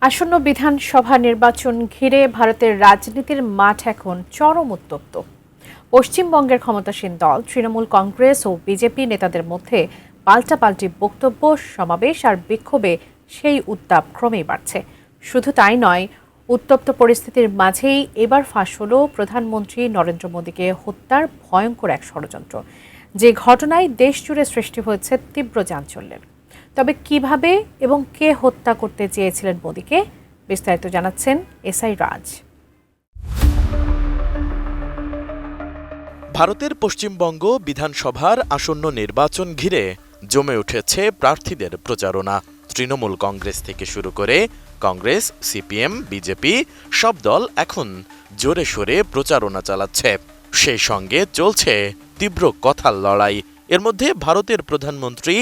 আসন্ন বিধানসভা নির্বাচন ঘিরে ভারতের রাজনীতির মাঠ এখন চরম উত্তপ্ত। পশ্চিমবঙ্গের ক্ষমতাসীন দল তৃণমূল কংগ্রেস ও বিজেপি নেতাদের মধ্যে পাল্টাপাল্টি বক্তব্য, সমাবেশ আর বিক্ষোভে সেই উত্তাপ ক্রমেই বাড়ছে। শুধু তাই নয়, উত্তপ্ত পরিস্থিতির মাঝেই এবার ফাঁস হলো প্রধানমন্ত্রী নরেন্দ্র মোদীকে হত্যার ভয়ঙ্কর এক ষড়যন্ত্র, যে ঘটনায় দেশ জুড়ে সৃষ্টি হয়েছে তীব্র চাঞ্চল্যের। তবে কিভাবে এবং কে হত্যা করতে চেয়েছিলেন মোদীকে, বিস্তারিত জানাচ্ছেন এসআই রাজ। ভারতের পশ্চিমবঙ্গ বিধানসভার আসন্ন নির্বাচন ঘিরে জমে উঠেছে প্রার্থীদের প্রচারণা। তৃণমূল কংগ্রেস থেকে শুরু করে কংগ্রেস, সিপিএম, বিজেপি সব দল এখন জোরে সোরে প্রচারণা চালাচ্ছে। সেই সঙ্গে চলছে তীব্র কথার লড়াই। এর মধ্যে ভারতের প্রধানমন্ত্রী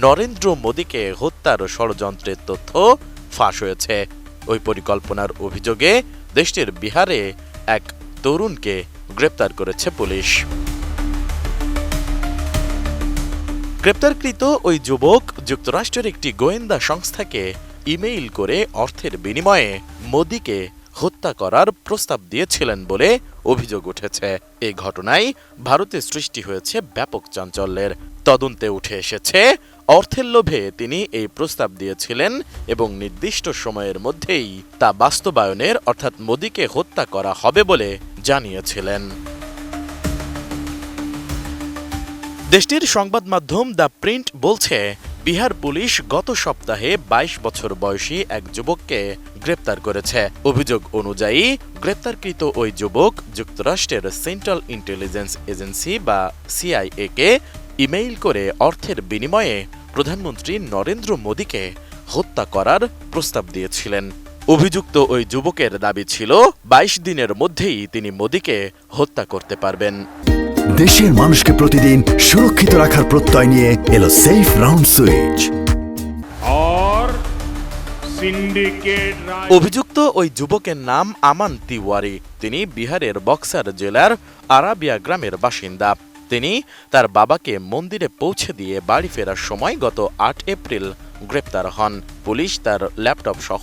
নরেন্দ্র মোদীকে হত্যার ষড়যন্ত্রের তথ্য ফাঁস হয়েছে। ওই পরিকল্পনার অভিযোগে দেশটির বিহারে এক তরুণকে গ্রেপ্তার করেছে পুলিশ। গ্রেপ্তারকৃত ওই যুবক যুক্তরাষ্ট্রের একটি গোয়েন্দা সংস্থাকে ইমেইল করে অর্থের বিনিময়ে মোদীকে হত্যা করার প্রস্তাব দিয়েছিলেন বলে অভিযোগ উঠেছে। এই ঘটনায় ভারতে সৃষ্টি হয়েছে ব্যাপক চাঞ্চল্যের। তদন্তে উঠে এসেছে অর্থের লোভে তিনি এই প্রস্তাব দিয়েছিলেন এবং নির্দিষ্ট সময়ের মধ্যেই তা বাস্তবায়নের অর্থাৎ মোদীকে হত্যা করা হবে বলে জানিয়েছিলেন। দেশটির সংবাদ মাধ্যম দ্য প্রিন্ট বলছে, বিহার পুলিশ গত সপ্তাহে ২২ বছর বয়সী এক যুবককে গ্রেপ্তার করেছে। অভিযোগ অনুযায়ী গ্রেপ্তারকৃত ওই যুবক যুক্তরাষ্ট্রের সেন্ট্রাল ইন্টেলিজেন্স এজেন্সি বা সিআইএ কে ইমেইল করে অর্থের বিনিময়ে প্রধানমন্ত্রী নরেন্দ্র মোদীকে হত্যা করার প্রস্তাব দিয়েছিলেন। অভিযুক্ত ওই যুবকের দাবি ছিল ২২ দিনের মধ্যেই তিনি মোদীকে হত্যা করতে পারবেন। দেশের মানুষকে প্রতিদিন সুরক্ষিত রাখার প্রত্যয় নিয়ে এলো সেফ রাউন্ড সুইচ। অভিযুক্ত ওই যুবকের নাম আমান তিওয়ারি। তিনি বিহারের বক্সার জেলার আরাবিয়া গ্রামের বাসিন্দা। তিনি তার বাবাকে মন্দিরে পৌঁছে দিয়ে বাড়ি ফেরার সময় গত ৮ এপ্রিল গ্রেপ্তার হন। পুলিশ তার ল্যাপটপ সহ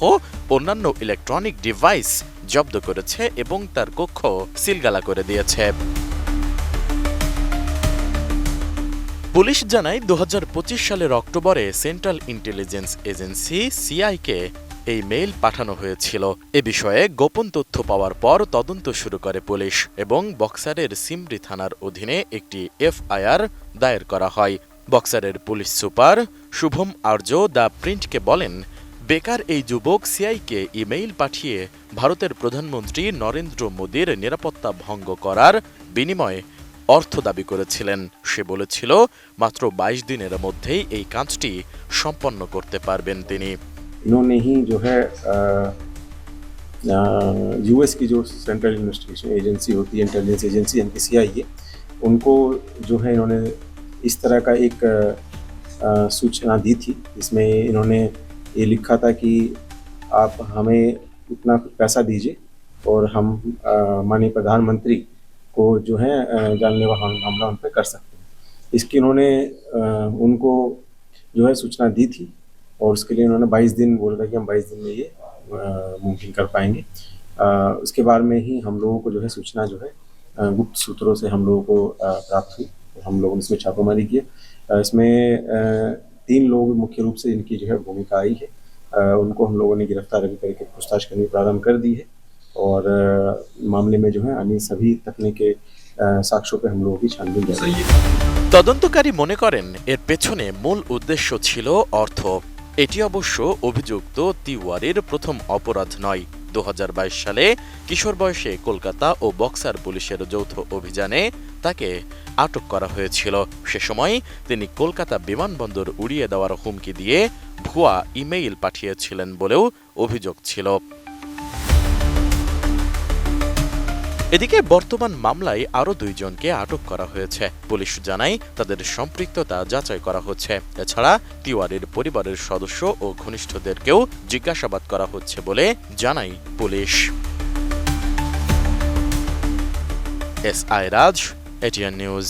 অন্যান্য ইলেকট্রনিক ডিভাইস জব্দ করেছে এবং তার কক্ষ সিলগালা করে দিয়েছে। পুলিশ জানায় ২০২৫ সালের অক্টোবরে সেন্ট্রাল ইন্টেলিজেন্স এজেন্সি সিআইকে এই মেইল পাঠানো হয়েছিল। এ বিষয়ে গোপন তথ্য পাওয়ার পর তদন্ত শুরু করে পুলিশ এবং বক্সারের সিমরি থানার অধীনে একটি এফআইআর দায়ের করা হয়। বক্সারের police super Shubham Arya the প্রিন্টকে বলেন, বেকার এই যুবক সিআইকে ইমেইল পাঠিয়ে ভারতের প্রধানমন্ত্রী নরেন্দ্র মোদীর নিরাপত্তা ভঙ্গ করার বিনিময়ে অর্থ দাবি করেছিলেন। সে বলেছিল মাত্র ২২ দিনের মধ্যেই এই কাজটি সম্পন্ন করতে পারবেন তিনি। इन्होंने ही जो है यूएस की जो सेंट्रल इन्वेस्टिगेशन एजेंसी होती है, इंटेलिजेंस एजेंसी यानी कि सीआईए, उनको जो है इन्होंने इस तरह का एक सूचना दी थी। इसमें इन्होंने ये लिखा था कि आप हमें इतना कुछ पैसा दीजिए और हम माननीय प्रधानमंत्री को जो है जानलेवा हमला उन पर कर सकते हैं। इसकी इन्होंने उनको जो है सूचना दी थी और उसके लिए उन्होंने 22 दिन बोला था कि हम 22 दिन में ये मुमकिन कर पाएंगे। उसके बाद में ही हम लोगों को जो है सूचना जो है गुप्त सूत्रों से हम लोगों को प्राप्त हुई और हम लोगों ने इसमें छापेमारी की। इसमें 3 लोग मुख्य रूप से इनकी जो है भूमिका आई है। उनको हम लोगों ने गिरफ्तार अभी करके पूछताछ करनी प्रारंभ कर दी है और मामले में जो है अन्य सभी तकनीकी साक्ष्यों पे हम लोगों की छानबीन जारी है। তদন্তকারী মনে করেন এর পেছনে মূল উদ্দেশ্য ছিল অর্থ। এটি অবশ্য অভিযুক্ত তিওয়ারির প্রথম অপরাধ নয়। ২০২২ সালে কিশোর বয়সে কলকাতা ও বক্সার পুলিশের যৌথ অভিযানে তাকে আটক করা হয়েছিল। সে সময় তিনি কলকাতা বিমানবন্দর উড়িয়ে দেওয়ার হুমকি দিয়ে ভুয়া ইমেইল পাঠিয়েছিলেন বলেও অভিযোগ ছিল। এদিকে বর্তমান মামলায় আরও ২ জনকে আটক করা হয়েছে। পুলিশ জানায় তাদের সম্পৃক্ততা যাচাই করা হচ্ছে। এছাড়া তিওয়ারির পরিবারের সদস্য ও ঘনিষ্ঠদেরকেও জিজ্ঞাসাবাদ করা হচ্ছে বলে জানায় পুলিশ। এসআই রাজ, এটিএন নিউজ।